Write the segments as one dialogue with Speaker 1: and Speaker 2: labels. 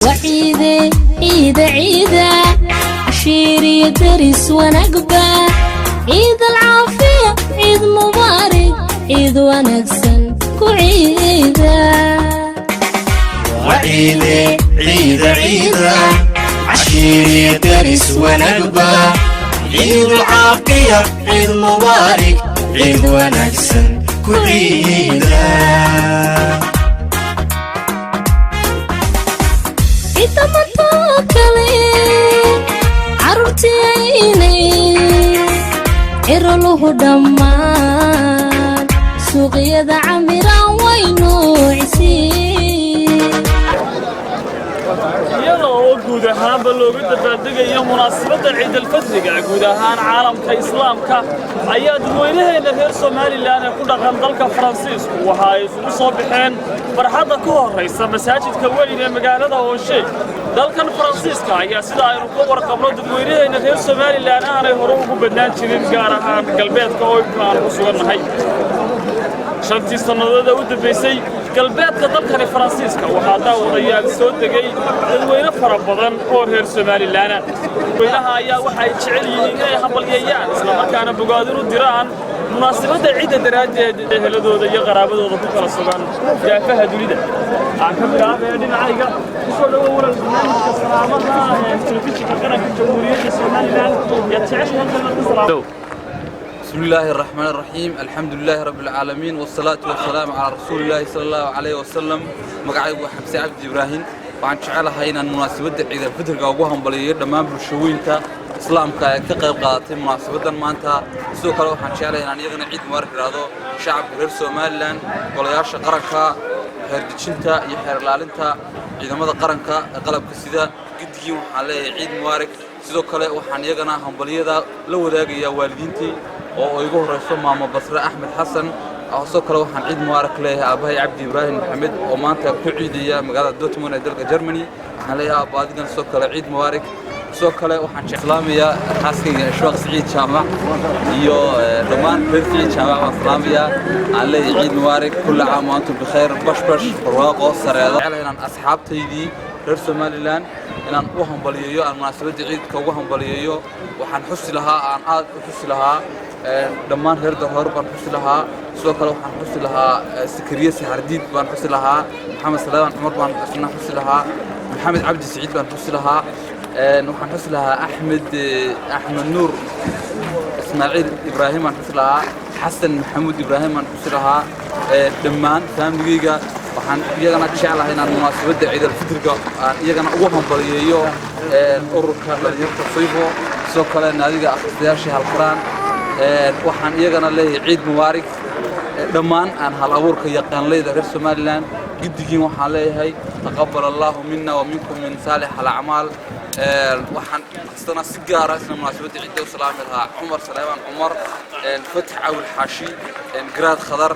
Speaker 1: وعيدة عيدة عيدة عشيري درس ونقبة عيد العافية عيد مبارك عيد ونكسن كعيدة
Speaker 2: وعيدة عيدة عيدة عشيري درس ونقبة عيد العافية عيد مبارك عيد ونكسن كعيدة
Speaker 1: عيدة مطوكلي عرورتي عيني عرلوه دمان سوقيدا عميران وينو عسين
Speaker 3: iyadoo guud ahaanba looga dabaaldegayo munaasabadda ciid al-fidriga guud ahaan caalamka islaamka ayaa dadweynaheena reer Soomaaliland ee ku dhaqan dalka Faransiisku waxa ay isugu soo bixeen farxadda ka horeysa masaajidka weyn ee magaalada Ooshe dalkan Faransiiska ayaa sida aynu ka warqabno dadweynaheena reer Soomaaliland aanay hore ugu badnaan jirin gaar ahaan galbeedka oo aan ku sugannahay shantii sannadood u dambeysay galbeedka dalkani Faransiiska waxaa daawadayaal soo degay dadweyne fara badan oo reer Soomaaliland dadweynaha ayaa waxa ay jecel yihiin inay hambalyeeyaan isla markaana bogaadin u diraan munaasabadda ciidda daraadeed eheladooda iyo qaraabadooda ku kala sugan daafaha dunida aan ka bilaabay dhinacayga kusoo dhawow barnaamijka salaamada ee telefishinka qaranka jamhuuriyadda Soomaaliland ee jecel halkan
Speaker 4: بسم الله الرحمن الرحيم الحمد لله رب العالمين والصلاة والسلام على رسول الله صلى الله عليه وسلم مقعي وحبسي عبد إبراهيم وعن شعلها هنا المناسبة عيد الفطر قوهم بليير دمان برشوين تا إسلام كقيب قاطين مناسبة ما أنت سوق لو حن شعلها هنا يغنى عيد مبارك هذا شعب غير سوماليلاند ولا يعرش قرنكا هردشنتا يحير لالنتا إذا ماذا قرنكا قلب كسيدا قد يوم عليه عيد مبارك سوق له وحن يغنى هم بليير لو ذاك يا والدينتي oo igu horeyso maamo Basra Ahmed Xasan oo soo kale waxaan ciid mubarak leeyahay abahay Cabdi Ibrahim Maxamed oo maanta ku ciidaya magaalada Dortmund ee dalka Germany waxaan leeyahay baadigan soo kale ciid mubarak soo kale waxaan islaamiya xaaskayga Ashwaq Saciid Jaamac iyo dhamaan reer Saciid Jaamac waan islaamiya aan leeyahay ciid mubarak kullu caam wa antum bikhair bashbash barwaaqo sareedo inaan asxaabtaydii reer Somaliland inaan u hambaliyeeyo aan munaasabadda ciidka ugu hambaliyeeyo waxaan xusi lahaa aan aad u xusi lahaa dhammaan reer Dahor baan xusi lahaa sidoo kale waxaan xusi lahaa Sakariya Sahardiid baan xusi lahaa Maxamed Salaaman Umar baan xusi lahaa Maxamed Cabdi Saciid baan xusi lahaa waxaan xusi lahaa Axmed Nuur Ismaaciil Ibraahim baan xusi lahaa Xasan Maxamuud Ibraahim baan xusi lahaa dhammaan familygayga waxaan iyagana jecelahay inaan munaasabadda ciid al-fitriga aan iyagana ugu hambaliyeeyo ururka dhalinyarada Sayfo sidoo kale naadiga akhristayaasha halqaraan waxaan iyagana leeyahay ciid mubaarak dhammaan aan hal abuurka yaqaanleyda reer Somaliland gidigiin waxaan leeyahay taqabbal Allahu minna wa minkum min salih al-a'mal waxaan astana si gaar ah isla munaasabadda ciidda u salaami lahaa Umar Salaaman Umar Fatx Awil Xaashi Garaad Khadar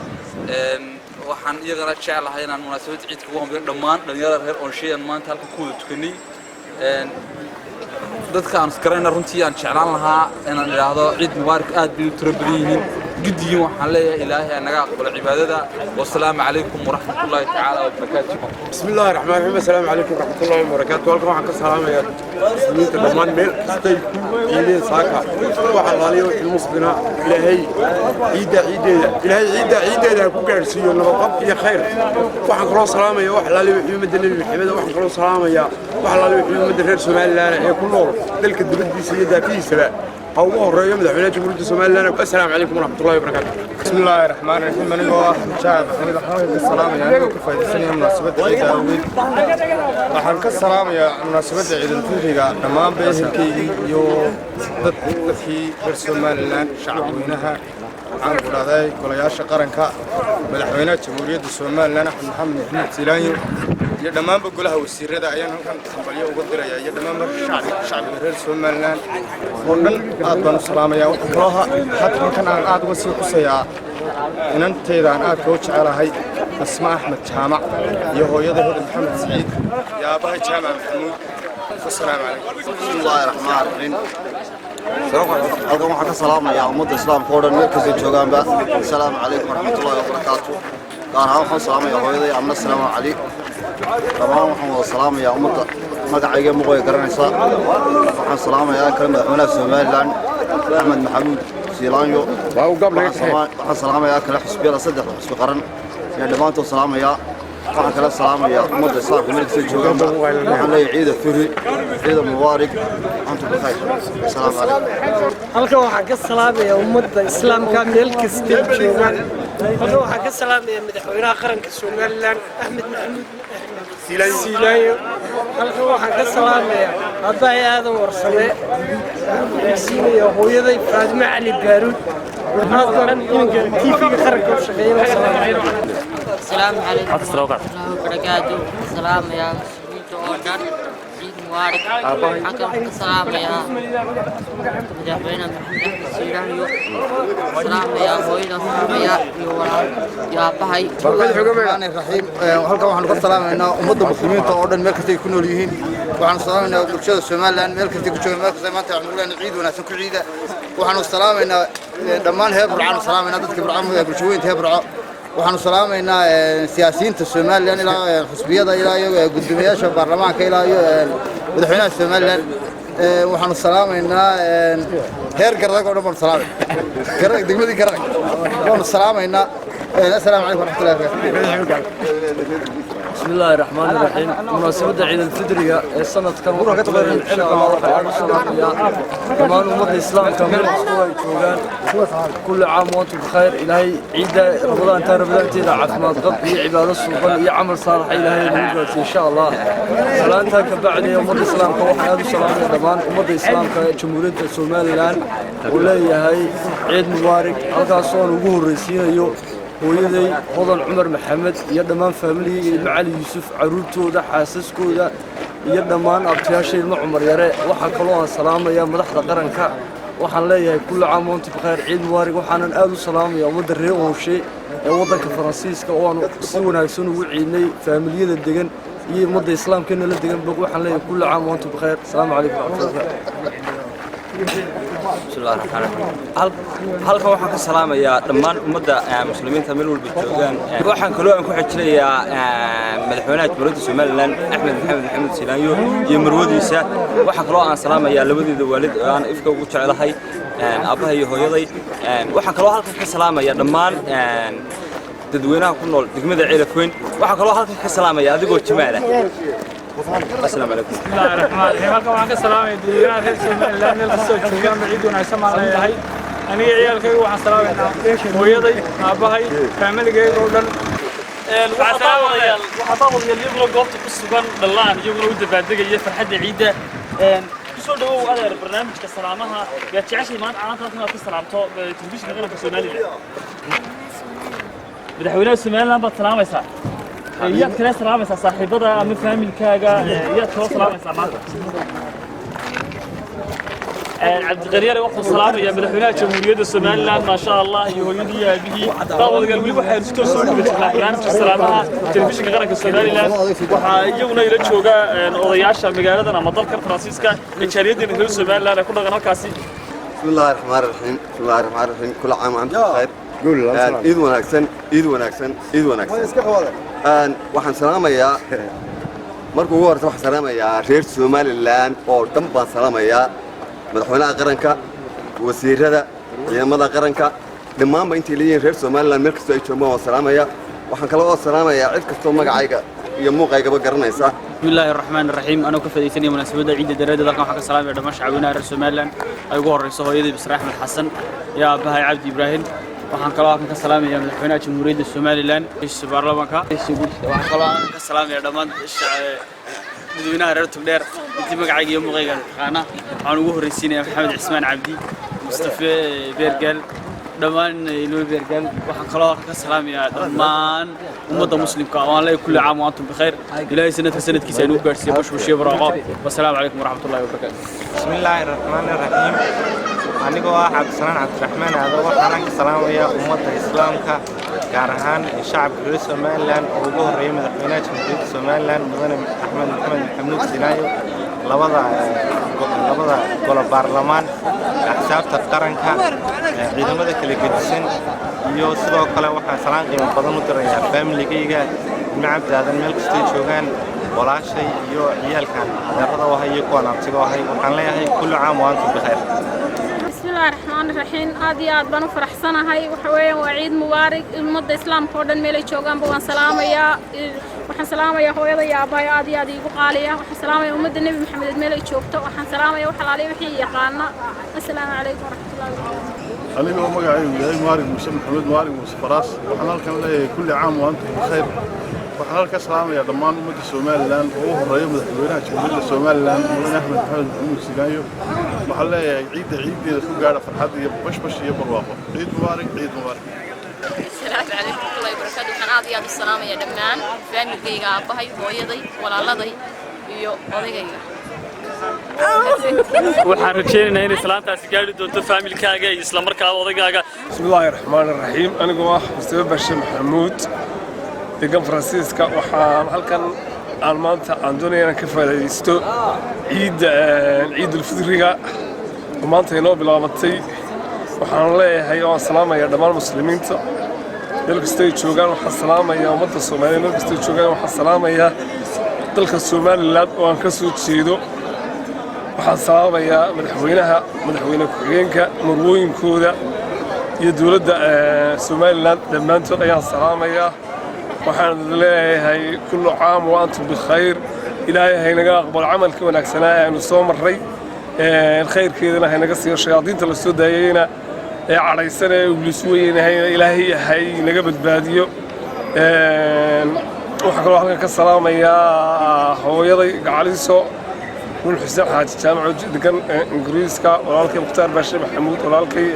Speaker 4: waxaan iyagana jecelahay inaan munaasabadda ciidka ugu hambaliyeeyo dhammaan dhalinyarada reer Oonsheeyan maanta halka ku wada tukanay dadka aan iskarayna runtii aan jeclaan lahaa inaan ilaahdo ciid mubaarak aad bay u tirabadan gidigiin waxaan leeyahay ilaahay naga aqbalo cibaadada wassalaamu calaykum waraxmatullaahi tacaala wabarakaatuh
Speaker 5: bismillaahi raxmaani raxiim assalaamu calaykum waraxmatullaahi wabarakaatuh halkan waxaan ka salaamayaa muslimiinta dhammaan meel kastay ciideen saaka waxaan laaliyo muslimiina ilaahay ciideeda ku gaarsiiyo nabad iyo khayr waxaan kaloo salaamayaa wax laaliyo ummadda nabi maxamed waxaan kaloo salaamayaa wax laaliyo ummadda reer Soomaaliland ee ku nool dalka dibadiisa iyo daafihiisa أو مهرية مدحونا جمهورية الصومالية السلام عليكم ورحمة الله وبركاته.
Speaker 6: بسم الله الرحمن الرحيم أنا شاهد حميد حميد السلام يعني كيف يدسني مناسبة عيد الأويل وحن كالسلام يا مناسبة عيد الفطر تمام بيسكي يو في الصومالية شعبنا عن قراداي كلياش قرنكا مدحونا جمهورية الصومالية نحن محمد سيلاني يا دمان بقولها وسيرة أيام كان خبرية وقدرة يا دمان شعب غير Somaliland ونن أدوان السلام يا وحراها حتى كان عن أدوان وسيا إن أنت إذا عن أدوان على هاي اسمه أحمد جامع يهو يظهر محمد سعيد يا أبا جامع محمود السلام عليكم.
Speaker 7: بسم الله الرحمن الرحيم. halkan السلام يا أمة الإسلام كورن مركز الجوجان السلام عليكم ورحمة الله وبركاته. gaar ahaan waxaan salaamayaa hooyaday amna salaamu calaykum طبعا محمد السلام يا أمة مقعي مقوي قرنيسا وحن سلام يا كلمة من سومالان أحمد محمود سيلانيو وحن سلام يا كلمة حسبي الله صدق حسب قرن يعني دمانته سلام يا وحن كلا سلام يا أمة الإسلام في ملك سجون وحن لي عيد الثوري عيد المبارك أنتم بخير السلام عليكم.
Speaker 8: halkan waxaan ka salaamayaa ummadda islaamka meel kasta joogaan halkan waxaan ka salaamayaa madaxweynaha qaranka Soomaaliland Axmed Maxamuud Siilaayo halkan waxaan ka salaamayaa aabbahay aadan warsame iyo hooyaday Faadima Cali Baaruud waxaan inanka TV-ga qaranka u shaqeeyaa
Speaker 9: السلام عليكم ورحمة الله وبركاته. السلام يا مسلمين جوردان عيد مبارك. حكم السلام يا مدحونا محمد سيرانيو. السلام يا هوينا يا باهي.
Speaker 7: الرحمن الرحيم halkan waxaan ka salaamaynaa ummadda muslimiinta oo dhan meel kasta ay ku nool yihiin waxaan salaamaynaa bulshada Soomaaliland meel kasta ku jooga meel kasta maanta waxaan leeyahay ciid wanaagsan ku ciida waxaan salaamaynaa dhammaan heer burcaan salaamaynaa dadka burcaan bulshooyinka heer burcaan waxaan salaamaynaa siyaasiyiinta Soomaaliland ilaa xisbiyada ilaa iyo gudoomiyaasha baarlamaanka ilaa iyo madaxweynaha Soomaaliland waxaan salaamaynaa heer gardag oo dhan baan salaamaynaa gardag degmadii gardag waxaan salaamaynaa السلام عليكم ورحمة الله وبركاته.
Speaker 10: بسم الله الرحمن الرحيم. مناسبة عيد الفطر السنة كم غير إن شاء الله وحياة الصلاة كمان أمة الإسلام كمان مستوى كل عام وأنتم بخير. إلهي عيد رمضان رمضان تيدا عفمات قبل هي عبادة الصوفان هي عمل صالح إلهي نوجد إن شاء الله. سلامتها كبعد أمة الإسلام كوحياة الصلاة كمان أمة الإسلام كجمهورية الصوماليلاند ولا هي عيد مبارك. هذا صار وجوه الرئيسيين يو hooyaday hodan Cumar Maxamed iyo dhamaan family Macali Yuusuf caruurtooda xaasaskooda iyo dhamaan abtiyaashay ilmo Cumar Yare waxa kale oo salaamaya madaxda qaranka waxaan leeyahay kullu caam wa antum bikhair ciid mubaarak waxaan aad u salaamayaa ummadda reer Ooshe ee wadanka Faransiiska oo aan si wanaagsan ugu ciidnay familiyada degan iyo ummadda islaamkeena la degan waxaan leeyahay kullu caam wa antum bikhair assalaamu calaykum wa rahmatullahi
Speaker 11: بسم الله الرحمن الرحيم. halka waxaan ka salaamayaa dhammaan ummadda muslimiinta meel walba joogan waxaan kaloo aan ku xijinayaa madaxweynaha jamhuuriyadda Soomaaliland Axmed Maxamed Siilaayo iyo marwadiisa waxaan kaloo aan salaamayaa labadeeda waalid oo aan ifka ugu jecelahay aabahay iyo hooyaday waxaan kaloo halka ka salaamayaa dhammaan dadweynaha ku nool degmada Ceelafweyn waxaan kaloo halka ka salaamayaa adigoo Jamaal السلام عليكم.
Speaker 3: بسم الله الرحمن الرحيم. halkan waxaan ka salaamay dadweynaha reer Soomaaliland meel kasta oo joogaan ciid wanaagsan ma leeyahay aniga ciyaalkayga waxaan salaamaynaa hooyaday aabahay familygayga oo dhan waxa wadayaal iyaguna goobta ku sugan dhalaan iyaguna u dabaaldegaya farxadda ciidda kusoo dhawow adeer barnaamijka salaamaha yaa jeceshay maanta calantaas inaad ka salaamto telefishinka qaranka Soomaaliland madaxweynaha Soomaaliland baad salaamaysaa يا كلا سلام يا صاحبنا من فاميل كاجا يا كلا سلام يا سلام عبد الغني وقت السلام يا مدحونا جمهورية الصوماليلاند ما شاء الله يهودي به طاول قلبي waxay isku soo gudbiyaan salaamaha telefishinka qaranka Soomaaliland waxa iyaguna ila jooga odayaasha magaalada ama dalka Faransiiska ee jariyada reer Soomaaliland ay ku dhaqan halkaasi
Speaker 7: بسم الله الرحمن الرحيم بسم الله الرحمن الرحيم كل عام وأنتم بخير عيد وناكسن عيد وناكسن عيد وناكسن waxaan salaamayaa markuu ugu horta waxaan salaamayaa reer Soomaaliland oo dhan baan salaamayaa madaxweynaha qaranka wasiirada ciidamada qaranka dhammaanba intii leeyihiin reer Soomaaliland meel kasta ay joogaan waan salaamayaa waxaan kale oo salaamayaa cid kasta magacayga iyo muuqaygaba garanaysa
Speaker 11: بسم الله الرحمن الرحيم أنا كفديتني مناسبة عيد الدرادة ذاك حق السلام على دمشق عوينا رئيس Soomaaliland أيقول رئيس هويدي بسرح أحمد حسن يا بهاي عبد إبراهيم waxaan kaloo ka salaamayaa madaxweynaha jamhuuriyadda Soomaaliland isha baarlamaanka waxaan kaloo ka salaamayaa dhammaan dadweynaha reer Togdheer intii magacayga iyo muuqayga taqaana waxaan ugu horeysiinayaa Maxamed Cismaan Cabdi Mustafa Beergal dhammaan ilmo Beergal waxaan kaloo ka salaamayaa dhammaan ummadda muslimka oo aan leeyahay kulli caam wa antum bikhair ilaahay sanadkiisa inuu gaarsiiyo bashbashii barwaaqo wassalaamu calaykum waraxmatullaahi wabarakaatuh
Speaker 6: bismillaahi raxmaani raxiim anigoo ah Cabdisalaan Cabdiraxmaan aado waxaan ka salaamayaa ummadda islaamka gaar ahaan shacabka reer Soomaaliland oo ugu horeeyay madaxweynaha jamhuuriyadda Soomaaliland mudane Axmed Maxamed Siilaayo labada golo baarlamaan axsaabta qaranka ciidamada kala gedisan iyo sidoo kale waxaan salaan qiimo badan u dirayaa familigayga ibn cabdi aadan meel kastay joogaan walaashay iyo ciyaalkan adeerada u hayo kuwan abtiga u hay waxaan leeyahay kullu caam wa antum bikhayr
Speaker 12: bismillaahir rahmaanir rahiim aad iyo aad baan u faraxsanahay waxa weeyaan waa ciid mubaarak ummadda islaamka oo dhan meel ay joogaanba waan salaamayaa waxaan salaamayaa hooyada iyo aabbahay aad iyo aad iigu qaaliya waxaan salaamayaa ummadda nebi maxamed meel ay joogto waxaan salaamayaa wax alaaliya wixii yaqaana assalaamu calaykum waraxmatullaahi wabarakaatuh
Speaker 13: anigoo magacaygu yahay maalig muuse maxamed maalig muuse faraas waxaan halkan leeyahay kulli caam wa antum bikhayr waxaan halka salaamayaa dhammaan ummadda Soomaaliland oo u horeeya madaxweynaha jamhuuriyadda Soomaaliland mudane Axmed Maxamed Maxamuud Silaanyo waxaan leeyahay ciideeda ku gaadha farxad iyo bashbash iyo barwaaqo ciid mubaarak
Speaker 14: السلام عليكم ورحمة الله وبركاته waxaan aad iyo aad u salaamayaa dhammaan familkayga aabahay hooyaday walaaladay iyo odagayga
Speaker 3: waxaan rajaynaynaa inay salaantaasi gaari doonto familkaaga iyo isla markaaba odagaaga
Speaker 15: bismillaahi raxmaani raxiim anigoo ah Mustafa Bashe Maxamuud degan Faransiiska waxaan halkan aan maanta aan doonayaa inaan ka faa'iideysto ciidul fidriga oo maanta inoo bilaabatay waxaan leeyahay oo salaamaya dhammaan muslimiinta meel kasta ay joogaan waxaan salaamayaa ummadda Soomaaliyeed meel kasta ay joogaan waxaan salaamayaa dalka Soomaaliland oo aan ka soo jeedo waxaan salaamayaa madaxweyne ku-xigeenka marwooyinkooda iyo dowladda Soomaaliland dhammaantood ayaan salaamayaa waxaan leeyahay kullu caam wa antum bikhayr ilaahay haynaga aqbal camalka wanaagsanaa ee aanu soo marray khayrkeedana haynaga siiyo shayaadiinta la soo daayayna ee cadhaysan ee iblis weynahayna ilaahay yahay naga badbaadiyo waxaan kaloo halkan ka salaamayaa hooyaday gacaliso kun xuseen xaaji jaamaco degan ingiriiska walaalkay mukhtaar baashe maxamuud walaalkay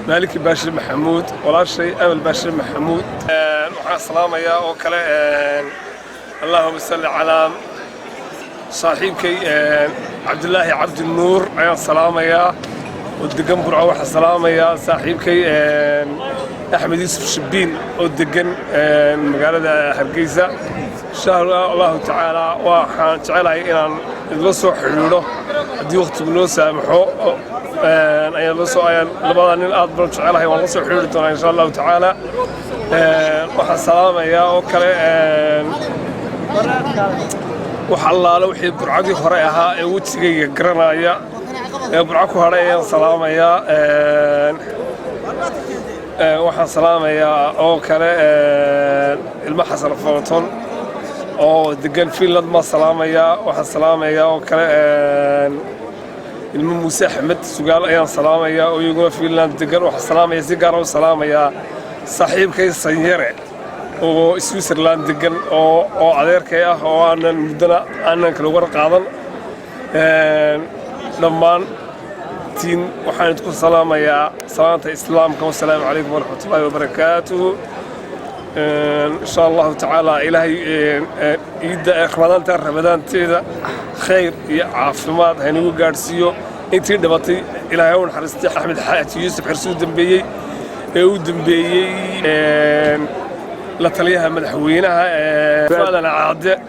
Speaker 15: مالك باشر محمود ولا شيء أمل باشر محمود السلام يا وكلا اللهم صل على صاحبك عبد الله عبد النور يا السلام يا ودقن برعوح السلام يا صاحبك أحمد يوسف شبين ودقن مقالة هرقيزة شهر الله تعالى وحان تعالى إن الوصو حلوله دي وقت بلو سامحو أيان لسه أيان لبعض الناس برضو على والله سحولتنا إن شاء الله تعالى وحسلام يا أوكل وحلا لو حد برعدي خريها وتسقي قرنا يا برعكو هرايا سلام يا وحسلام يا أوكل المحسن فوتون أو دقن في لدما سلام يا وحسلام يا أوكل الموسى أحمد سجال أيام سلام يا ويقول في لان دقر وحسلام يا زجار وسلام يا صاحب كي سيارة وسويسرلاند دقن أو عذير كي أو أنا مدنا أنا كلور قاضن لما تين وحنا تكون سلام يا سلامة الإسلام والسلام عليكم ورحمة الله وبركاته إن شاء الله تعالى إلهي يبدأ رمضان رمضان تيدا خير عافمات هنيو جارسيو انتي دبتي إلهي ونحرستي أحمد حاتي يوسف حرسو دنبيي ودنبيي لا تليها مدحوينها فعلا عاد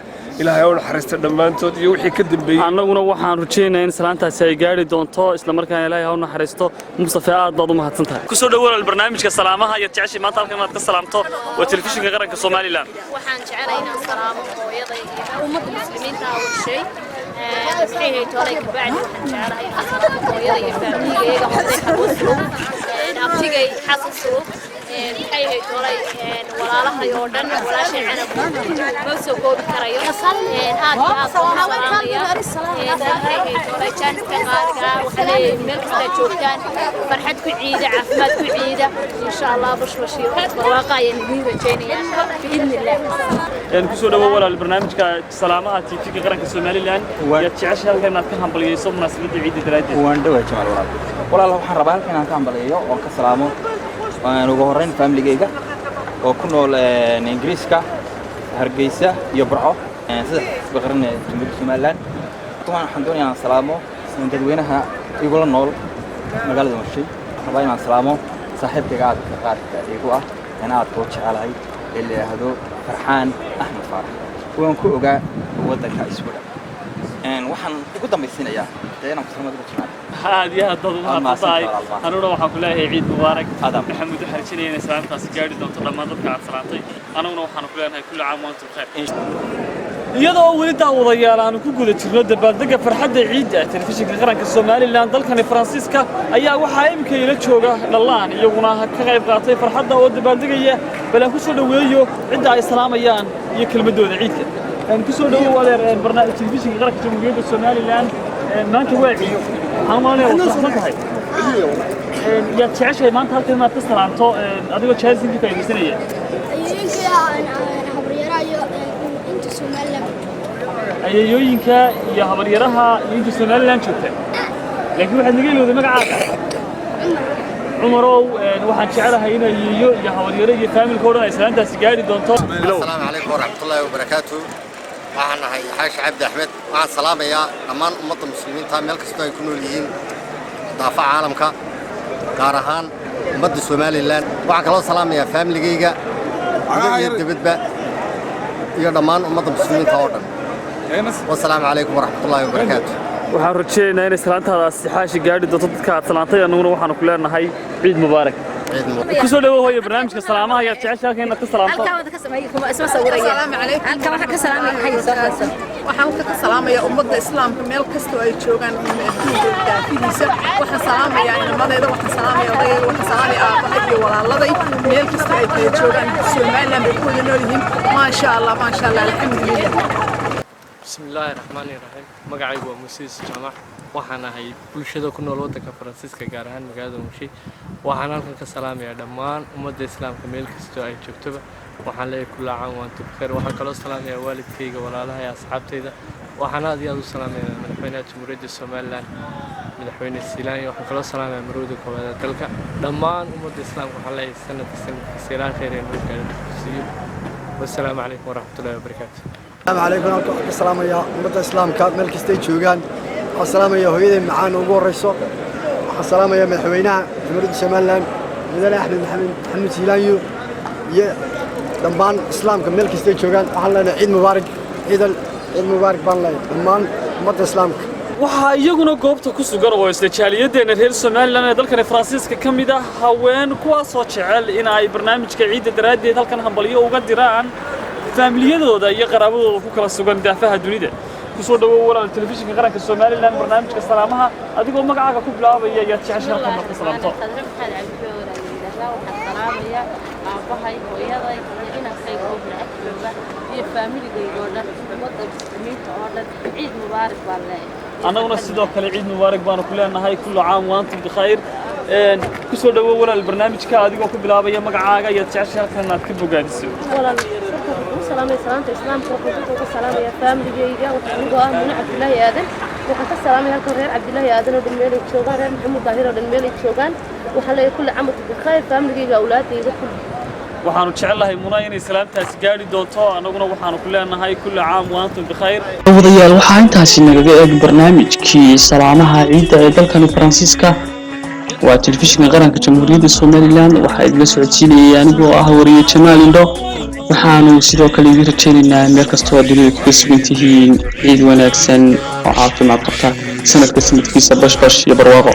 Speaker 15: إلهي ونحرستي دمانتود يوحي كدنبيي
Speaker 3: annaguna waxaan rajaynayaa in salaantaasi ay gaari doonto isla markaana ilaahay ha u naxariisto Mustafa aad baad u mahadsantahay ku soo dhawaad barnaamijka salaamaha iyo jeceshay maanta halkan aad ka salaamto waa telefishinka qaranka Soomaaliland
Speaker 14: waxaan jecelahay inaan salaamo hooyaday iyo ummadda muslimiinta ah wixii waxay toolay ka bacdi waxaan jecelahay inaan salaamo hooyaday iyo familkayga hooday xaruuso abtigay xasuuso waxay toolay walaalahay oo dhan walaashay canab ma soo koobi karayo aad iyo aad salaamaya waxay toolay jaanka qaarka waxay meel kasta joogtaan farxad ku ciida caafimaad ku ciida insha Allah bashbashi barwaaqo ayaan idin rajaynayaa biidnillah
Speaker 3: يعني كسر دوا ولا البرنامج كسلامة تيجي كرنك Soomaaliland يا تعيش هالك إنك كهمبليه صوب مناسبة عيد الدرادي
Speaker 16: وان دوا جمال ولا الله حربان كنا كهمبليه أو كسلامة نجوهرين فاميلي جيجا وكنا إنجليزكا هرجيسة يبرعو بقرن جنوب Soomaaliland طبعا الحمد لله سلامة من تدوينها يقول النور مقالة مشي حربان سلامة صاحب قاعد يقوى أنا أتوقع على هاي اللي هذو فرحان أحمد فرح وأنكو أجا ودك هاي سورة. waxaan ugu dambaysiinayaa deena muslimada jamaal
Speaker 3: هذه هذا ما تصاي أنا روح أقول له عيد مبارك محمد حرشيني سلام تاس جاري دم طلع ما ضد قاعد صلاتي أنا روح أقول له كل عام وأنتم بخير iyadoo weli daawadayaal aan ku guda jirno dabaaldega farxadda ciidda telefishinka qaranka Soomaaliland dalkan Faransiiska ayaa waxa imika ila jooga dhalaan iyaguna ka qayb qaatay farxadda oo dabaaldegaya balan ku soo dhaweeyo cidda ay salaamayaan iyo kelmadooda ciidka aan ku soo dhaweeyo barnaamijka telefishinka qaranka Jamhuuriyadda Soomaaliland maanta waa ciido waxaan maaleeyaa waxaan tahay يا تعيش ما أنت هالكلمة ما تستلمته أديك تشاهد سنتي كاي بسنية. أيه يمكن يا هبريرها ينتو سمالان شوفه. لكن واحد نقول له ذا مقعد. عمره واحد شعرها هنا يا هبريره يفهم الكورة إسلام ده سجاري دونتو.
Speaker 17: السلام عليكم ورحمة الله وبركاته. waxaan ahay xaash cabdi axmed waxaan salaamayaa dhammaan ummadda muslimiinta meel kasta ay ku nool yihiin daafaca caalamka gaar ahaan ummadda Soomaaliland waxaan kaloo salaamayaa familygayga iyo dibadba iyo dhammaan ummadda muslimiinta oo dhan wassalaamu calaykum waraxmatullaahi wabarakaatuh
Speaker 3: waxaan rajaynayaa in salaantaadaas xaashi gaadhi doonto dadka aad salaantay annaguna waxaan ku leenahay ciid mubaarak kusoo dhawaad barnaamijka salaamaha ayaa jeceshahay inaad ka salaamto
Speaker 18: السلام عليكم waxaan ka salaamayaa ummadda islaamka meel kasta ay joogaan daafidiisa waxaan salaamayaa inamadayda waxaan salaamayaa odayga waxaan salaamayaa aabahay iyo walaaladay meel kasta ay kala joogaan Soomaaliland ay ku wada nool yihiin ma sha Allah alxamdulillah
Speaker 19: bismillaahi raxmaani raxiim magacaygu waa Muusiis Jaamac waxaan ahay bulshada ku nool waddanka Faransiiska gaar ahaan magaalada Muqdisho waxaan halkan ka salaamayaa dhammaan ummadda islaamka meel kasta ay joogto waxaan leeyahay kula caan waan tukar waxaan kaloo salaamayaa waalidkayga walaalaha iyo asxaabtayda waxaan aad iyo aad u salaamayaa madaxweynaha Jamhuuriyadda Soomaaliland madaxweyne Siilaan iyo waxaan kaloo salaamayaa marwada koowaad dalka dhammaan ummadda islaamka waxaan leeyahay sanadka Siilaan khayr iyo nabadgelyo wassalaamu calaykum waraxmatullaahi wabarakaatuh
Speaker 20: السلام عليكم ورحمة الله السلام يا أمة الإسلام كاب ملك ستيجوجان السلام يا هويدا معانا وجو الرئيس السلام يا مدحوينا جمهورية الشمال مدن أحمد محمد سيلانيو يا دمبان إسلام كاب ملك ستيجوجان أهلا عيد مبارك عيد مبارك بالله دمبان أمة الإسلام
Speaker 3: waxaa iyaguna goobta ku sugan oo isla jaaliyaddeena reer Soomaaliland ee dalkan Faransiiska ka mid ah haween kuwaas oo jecel in ay barnaamijka ciidda daraadeed halkan hambalyo uga diraan familiyadooda iyo qaraabadooda ku kala sugan daafaha dunida kusoo dhawow walaal telefishinka qaranka Soomaaliland barnaamijka salaamaha adigoo magacaaga ku bilaabaya ayaa jeceshahay halkan ka salaamto
Speaker 9: aabahay hooyaday iyo inankay oo bilaa iyo familygayga oo dhan ummadda muslimiinta oo dhan ciid mubaarak baan leeyahay
Speaker 3: annaguna sidoo kale ciid mubaarak baanu ku leenahay kullu caam wa antum bikhayr kusoo dhawow walaal barnaamijka adigoo ku bilaabaya magacaaga ayaa jeceshahay halkan aad ka bogaadiso
Speaker 21: السلام عليكم الإسلام كوكو السلام يا فاميلي جيجا وتحبوا من عبد الله آدم وحتى السلام يا غير عبد الله آدم ودميلي تشوغان غير محمد ظاهر ودميلي تشوغان وحلا كل عام بخير فاميلي جيجا أولادي كل
Speaker 3: waxaanu jecelahay munaa inay salaamtaas gaari doonto anaguna waxaanu ku leenahay kullu caam wa antum bikhayr
Speaker 22: wadayaal waxaa intaasi nagaga eeg barnaamijkii salaamaha ciidda ee dalkan Faransiiska waa telefishinka qaranka Jamhuuriyadda Soomaaliland waxa idila socodsiinayay anigoo ah wariye Jamaal Indho waxaanu sidoo kale idin rajaynaynaa meel kasta oo dunida ku sugan tihiin ciid wanaagsan oo caafimaad qabta sanadka sanadkiisa bash iyo barwaaqo